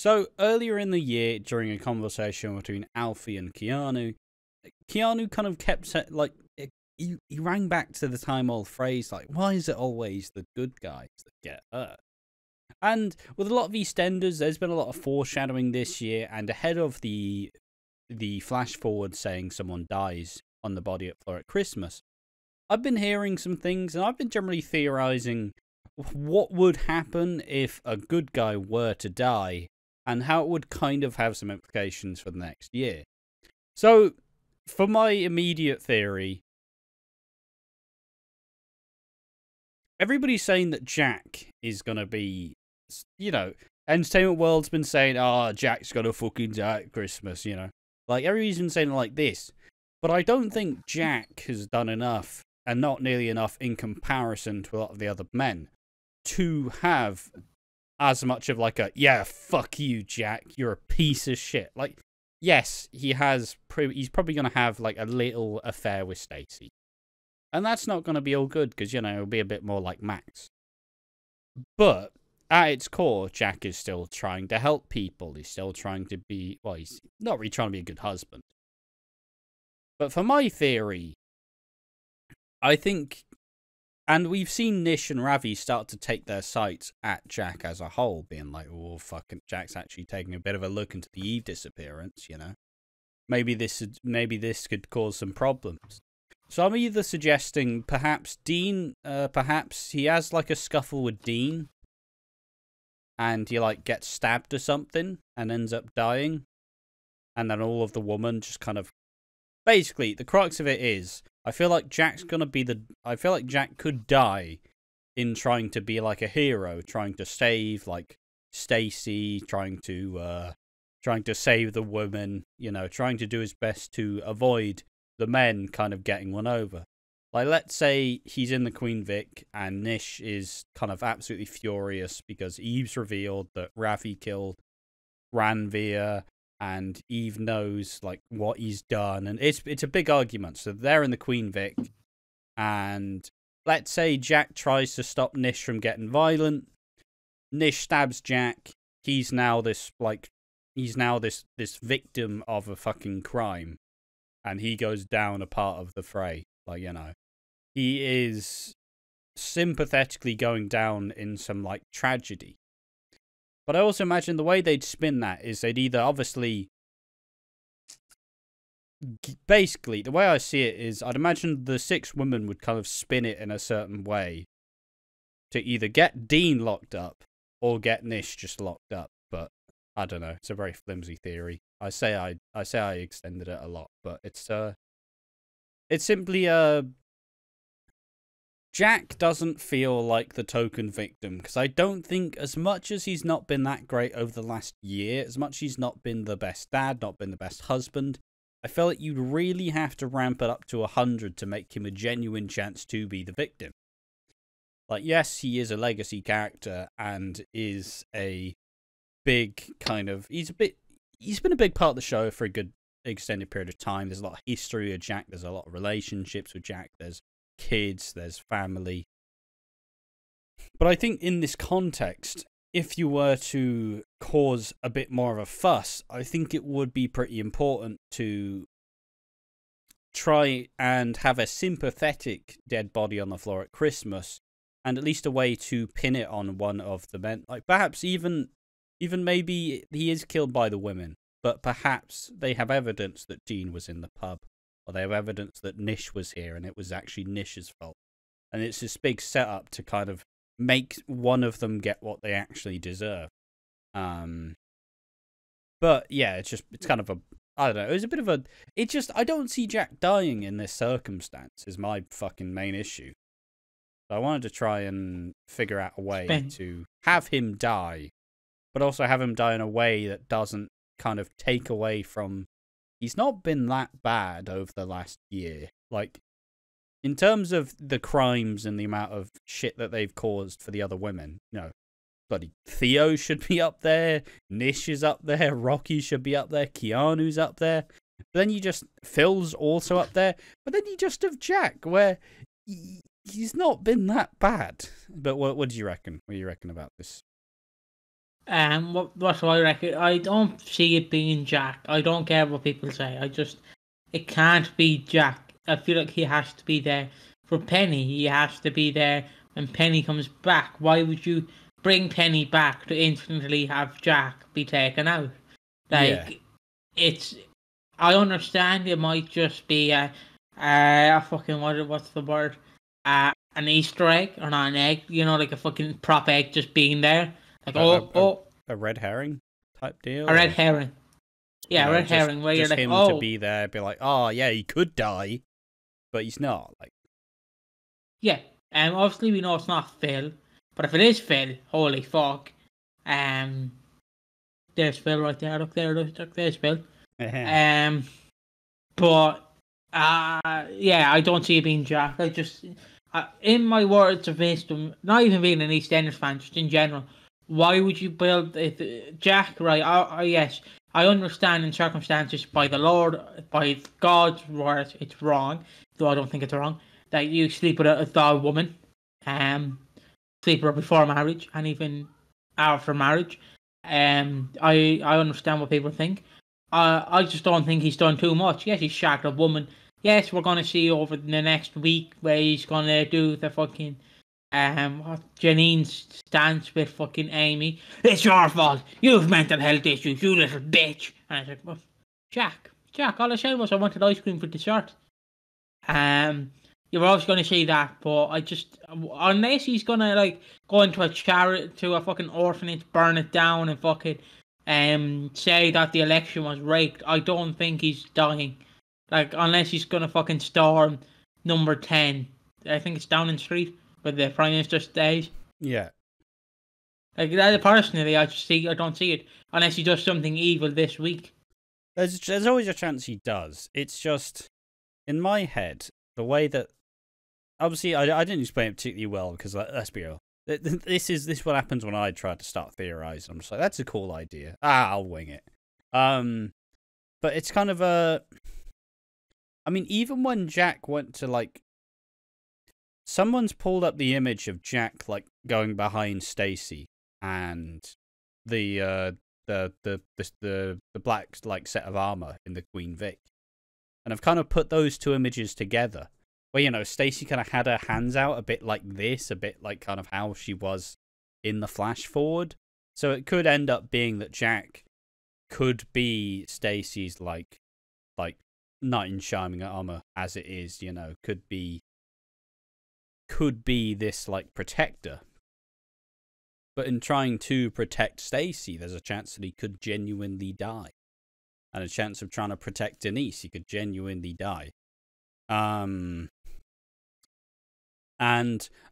So, earlier in the year, during a conversation between Alfie and Keanu kind of kept, like, he rang back to the time-old phrase, like, why is it always the good guys that get hurt? And with a lot of EastEnders, there's been a lot of foreshadowing this year, and ahead of the flash forward saying someone dies on the body at floor at Christmas, I've been hearing some things, and I've been generally theorizing what would happen if a good guy were to die, and how it would kind of have some implications for the next year. So, for my immediate theory, everybody's saying that Jack is going to be, you know, Entertainment World's been saying, Jack's going to fucking die at Christmas, you know. Like, everybody's been saying it like this. But I don't think Jack has done enough, and not nearly enough in comparison to a lot of the other men, to have as much of like a, yeah, fuck you, Jack, you're a piece of shit. Like, yes, he's probably going to have like a little affair with Stacey. And that's not going to be all good, because, you know, it'll be a bit more like Max. But at its core, Jack is still trying to help people. He's still trying to be, well, he's not really trying to be a good husband. But for my theory, I think, and we've seen Nish and Ravi start to take their sights at Jack as a whole, being like, oh, fucking, Jack's actually taking a bit of a look into the Eve disappearance, you know? Maybe this could cause some problems. So I'm either suggesting perhaps Dean, perhaps he has like a scuffle with Dean, and he like gets stabbed or something and ends up dying, and then all of the women just kind of, basically the crux of it is, I feel like Jack could die in trying to be like a hero, trying to save like Stacey, trying to save the woman, you know, trying to do his best to avoid the men kind of getting one over. Like, let's say he's in the Queen Vic and Nish is kind of absolutely furious because Eve's revealed that Ravi killed Ranveer, and Eve knows like what he's done, and it's a big argument. So they're in the Queen Vic, and let's say Jack tries to stop Nish from getting violent. Nish stabs Jack. He's now this victim of a fucking crime, and he goes down a part of the fray. Like, you know, he is sympathetically going down in some like tragedy. But I also imagine the way they'd spin that is they'd either obviously, basically, the way I see it is I'd imagine the 6 women would kind of spin it in a certain way to either get Dean locked up or get Nish just locked up. But I don't know. It's a very flimsy theory. I say I extended it a lot, but it's simply Jack doesn't feel like the token victim, because I don't think, as much as he's not been that great over the last year, as much as he's not been the best dad, not been the best husband, I feel like you'd really have to ramp it up to 100 to make him a genuine chance to be the victim. Like, yes, he is a legacy character and is a big kind of, he's been a big part of the show for a good extended period of time. There's a lot of history of Jack, there's a lot of relationships with Jack, there's kids, there's family. But I think in this context, if you were to cause a bit more of a fuss, I think it would be pretty important to try and have a sympathetic dead body on the floor at Christmas, and at least a way to pin it on one of the men. Like, perhaps even maybe he is killed by the women, but perhaps they have evidence that Dean was in the pub, or they have evidence that Nish was here and it was actually Nish's fault. And it's this big setup to kind of make one of them get what they actually deserve. But yeah, it's kind of a, I don't know, it was a bit of a, I don't see Jack dying in this circumstance is my fucking main issue. So I wanted to try and figure out a way to have him die, but also have him die in a way that doesn't kind of take away from, he's not been that bad over the last year. Like, in terms of the crimes and the amount of shit that they've caused for the other women, you know, bloody Theo should be up there, Nish is up there, Rocky should be up there, Keanu's up there. But then you just, Phil's also up there, but then you just have Jack, where he's not been that bad. But what do you reckon? What do you reckon about this? What do I reckon? I don't see it being Jack. I don't care what people say. It can't be Jack. I feel like he has to be there for Penny. He has to be there when Penny comes back. Why would you bring Penny back to instantly have Jack be taken out? Like, it's. I understand it might just be a fucking what's the word? An Easter egg or not an egg? You know, like a fucking prop egg just being there. Like a red herring type deal. A red herring. Yeah, a red just, herring where you're like, him to be there, be like, oh yeah, he could die, but he's not. Like, yeah. Obviously we know it's not Phil, but if it is Phil, holy fuck. There's Phil right there. Look there. Look, there's Phil. But yeah, I don't see it being Jack. I just, in my words of wisdom, not even being an EastEnders fan, just in general, why would you build Jack? Right? Yes, I understand in circumstances by the Lord, by God's word, it's wrong. Though I don't think it's wrong that you sleep with a woman, sleep with her before marriage and even after marriage. I understand what people think. I just don't think he's done too much. Yes, he's shagged a woman. Yes, we're gonna see over the next week where he's gonna do the fucking Janine's stance with fucking Amy. It's your fault. You've mental health issues, you little bitch. And I was like, well, Jack, all I said was I wanted ice cream for dessert. You're always gonna see that, but I just, unless he's gonna like go into a charity, to a fucking orphanage, burn it down, and fucking say that the election was rigged, I don't think he's dying. Like, unless he's gonna fucking storm number 10. I think it's Downing Street where the Prime Minister stays. Yeah. Like, that, personally, I don't see it unless he does something evil this week. There's always a chance he does. It's just, in my head, the way that, obviously, I didn't explain it particularly well because, let's be real, this is what happens when I try to start theorizing. I'm just like, that's a cool idea. I'll wing it. But it's kind of a, I mean, even when Jack went to, like, someone's pulled up the image of Jack, like, going behind Stacey and the black, like, set of armor in the Queen Vic, and I've kind of put those two images together, where, you know, Stacey kind of had her hands out a bit like this, a bit like kind of how she was in the flash forward. So it could end up being that Jack could be Stacey's like knight in shining armor as it is, you know, could be this like protector. But in trying to protect Stacey, there's a chance that he could genuinely die. And a chance of trying to protect Denise, he could genuinely die. And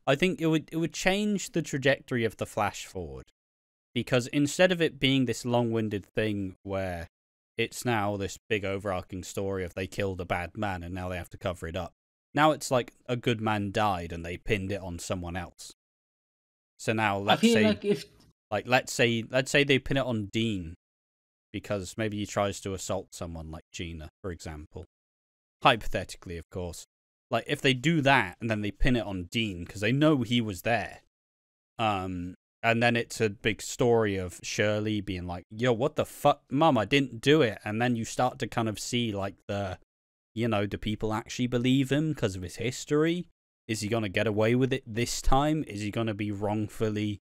I think it would change the trajectory of the flash forward. Because instead of it being this long-winded thing where it's now this big overarching story of they killed a bad man and now they have to cover it up. Now it's like a good man died and they pinned it on someone else. So now let's say they pin it on Dean because maybe he tries to assault someone like Gina, for example. Hypothetically, of course. Like, if they do that and then they pin it on Dean because they know he was there, and then it's a big story of Shirley being like, yo, what the fuck, Mum, I didn't do it. And then you start to kind of see, like, do people actually believe him because of his history? Is he going to get away with it this time? Is he going to be wrongfully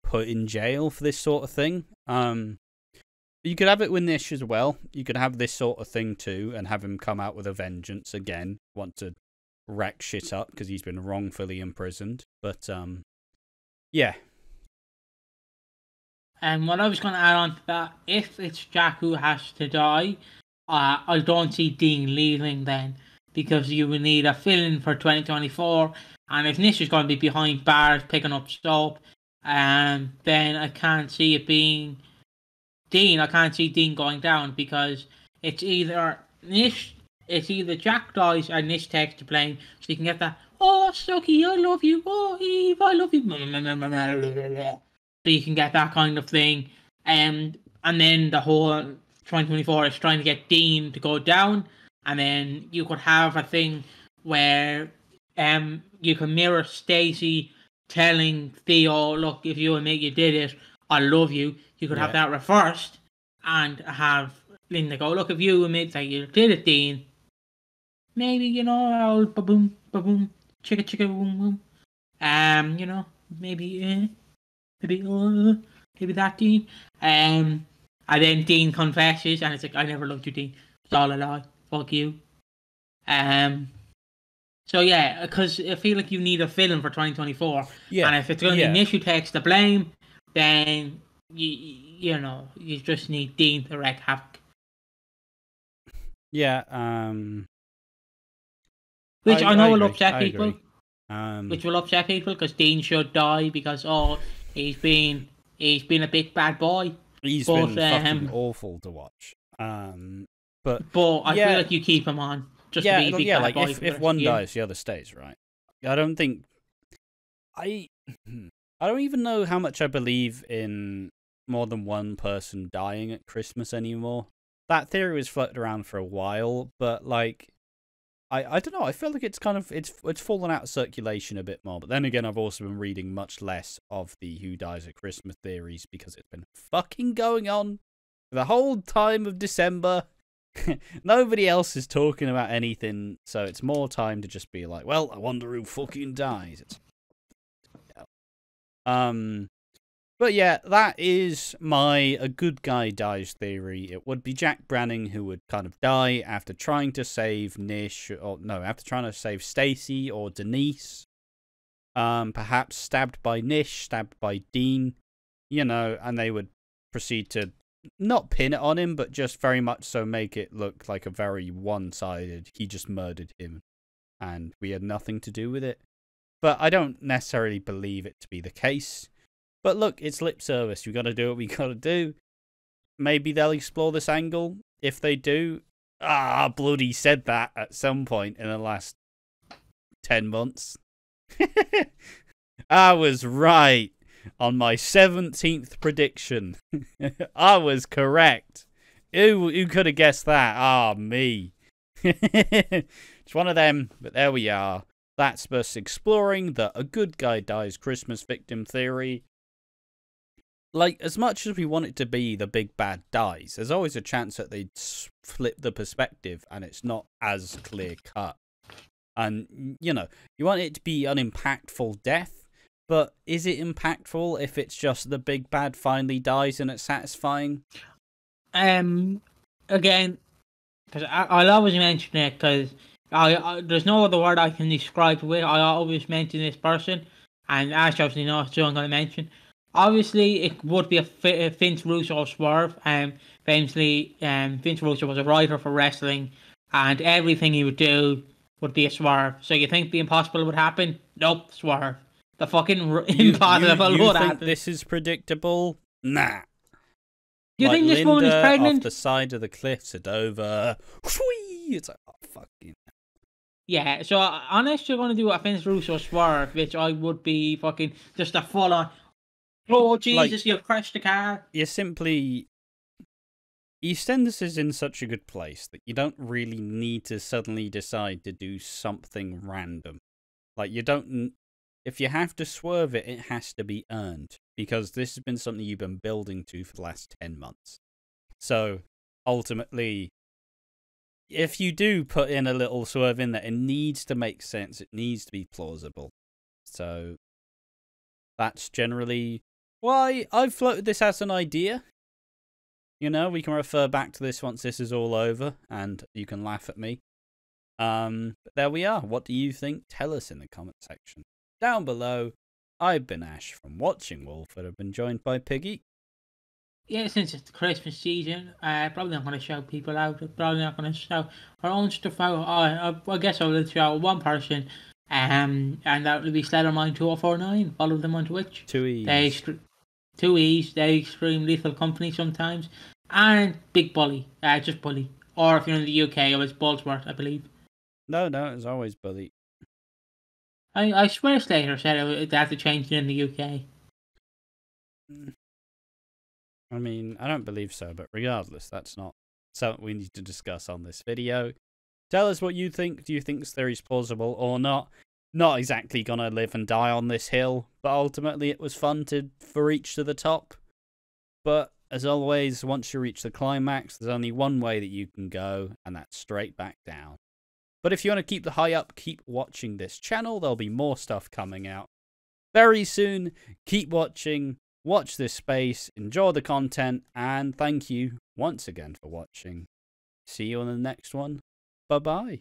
put in jail for this sort of thing? You could have it with Nish as well. You could have this sort of thing too and have him come out with a vengeance again, want to wreck shit up because he's been wrongfully imprisoned. But, yeah. And what I was going to add on to that, if it's Jack who has to die, I don't see Dean leaving then, because you will need a fill-in for 2024, and if Nish is going to be behind bars picking up soap, then I can't see it being Dean. I can't see Dean going down, because it's either Jack dies and Nish takes the blame, so you can get that, oh, Suki, I love you, oh, Eve, I love you, so you can get that kind of thing, and then the whole 2024 is trying to get Dean to go down, and then you could have a thing where you can mirror Stacey telling Theo, look, if you admit you did it, I love you. You could have Yeah. that reversed and have Linda go, look, if you admit that you did it, Dean, maybe, you know, I'll ba-boom, ba-boom, chicka, chicka, boom, boom. You know, maybe that, Dean. And then Dean confesses, and it's like, I never loved you, Dean. It's all a lie. Fuck you. So yeah, because I feel like you need a villain for 2024. Yeah. And if it's going to be Nish who takes the blame, then you know, you just need Dean to wreak havoc. Yeah. Which I know will agree. upset people. Agree. Which will upset people because Dean should die because he's been a big bad boy. He's been fucking awful to watch. But I feel like you keep him on just to be a big bad boy. If one dies, the other stays, right? I don't think I don't even know how much I believe in more than one person dying at Christmas anymore. That theory was floated around for a while, but like I don't know, I feel like it's kind of it's fallen out of circulation a bit more. But then again, I've also been reading much less of the who dies at Christmas theories because it's been fucking going on the whole time of December. Nobody else is talking about anything, so it's more time to just be like, well, I wonder who fucking dies. But yeah, that is my a good guy dies theory. It would be Jack Branning who would kind of die after trying to save after trying to save Stacey or Denise. Perhaps stabbed by Nish, stabbed by Dean, you know, and they would proceed to not pin it on him, but just very much so make it look like a very one-sided, he just murdered him, and we had nothing to do with it. But I don't necessarily believe it to be the case. But look, it's lip service. We gotta do what we gotta do. Maybe they'll explore this angle. If they do, bloody said that at some point in the last 10 months. I was right on my 17th prediction. I was correct. Who could have guessed that? Me. It's one of them, but there we are. That's us exploring the a good guy dies Christmas victim theory. Like, as much as we want it to be the big bad dies, there's always a chance that they flip the perspective and it's not as clear cut. And, you know, you want it to be an impactful death, but is it impactful if it's just the big bad finally dies and it's satisfying? Again, because I'll always mention it because there's no other word I can describe it with. I always mention this person, and Ash obviously knows who I'm going to mention. Obviously, it would be a Vince Russo swerve. Famously, Vince Russo was a writer for wrestling, and everything he would do would be a swerve. So you think the impossible would happen? Nope, swerve. The fucking impossible would happen. You think this is predictable? Nah. Do you think this woman is pregnant? Off the side of the cliffs at Dover. It's like, oh, fucking. Yeah, so unless you're going to do a Vince Russo swerve, which I would be fucking just a full on. Oh, Jesus, like, you've crashed the car. You're simply... EastEnders is in such a good place that you don't really need to suddenly decide to do something random. Like, you don't... If you have to swerve it, it has to be earned. Because this has been something you've been building to for the last 10 months. So, ultimately, if you do put in a little swerve in there, it needs to make sense. It needs to be plausible. So, that's generally... why I've floated this as an idea. You know, we can refer back to this once this is all over, and you can laugh at me. But there we are. What do you think? Tell us in the comment section down below. I've been Ash from Watching Walford. I've been joined by Piggy. Yeah, since it's the Christmas season, probably not going to shout people out. Probably not going to shout our own stuff out. I guess I will shout one person. And that will be Slater9249. Follow them on Twitch. 2 E's. 2 E's. They stream Lethal Company sometimes. And Big Bully. Just Bully. Or if you're in the UK, it was Bolsworth, I believe. No, it's always Bully. I swear Slater said they have to change it in the UK. I mean, I don't believe so, but regardless, that's not something we need to discuss on this video. Tell us what you think. Do you think this theory is plausible or not? Not exactly gonna live and die on this hill, but ultimately it was fun for each to the top. But as always, once you reach the climax, there's only one way that you can go, and that's straight back down. But if you want to keep the high up, keep watching this channel. There'll be more stuff coming out very soon. Keep watching, watch this space, enjoy the content, and thank you once again for watching. See you on the next one. Bye-bye.